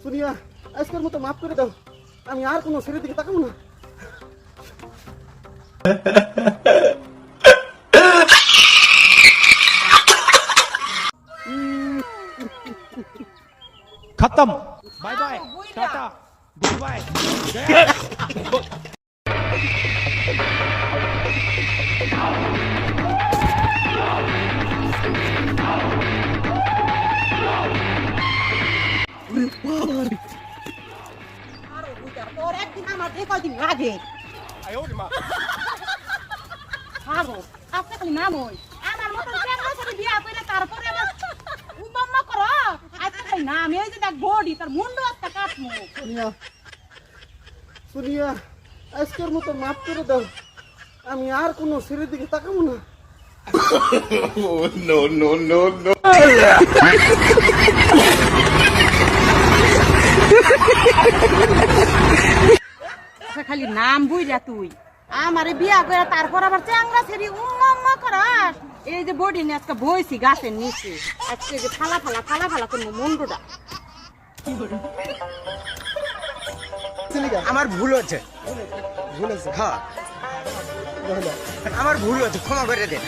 সোনিয়া, আজকের মতো মাফ করে দাও। আমি আর কোনো ছেলের দিকে তাকাবো না। खत्म। Bye bye, tata, goodbye. তোর একদিন আমার যে কয়দিন লাগে ছাড়ো আপনি খালি নাম হই আমার মতো কেমন করে বিয়া করে তারপরে আবার উম্মা করো আজকে খালি নাম এই যে দেখ বডি তার মুন্ডু একটা কাটমু সোনিয়া, সোনিয়া, আজকের মতো মাফ করে দাও। আমি আর কোনো ছেলের দিকে তাকাবো না। No, no, no, no. খালি নাম বুইরা তুই আমারে বিয়া করে তারপর আবার চ্যাংরা ছেড়ি উম্মা করাস এই যে বডি নিয়ে আজকে বইছি গাছের নিচে আজকে যে ফালা ফালা করবো মুন্ডুটা আমার ভুল হচ্ছে হ্যাঁ আমার ভুল হচ্ছে ক্ষমা করে দেন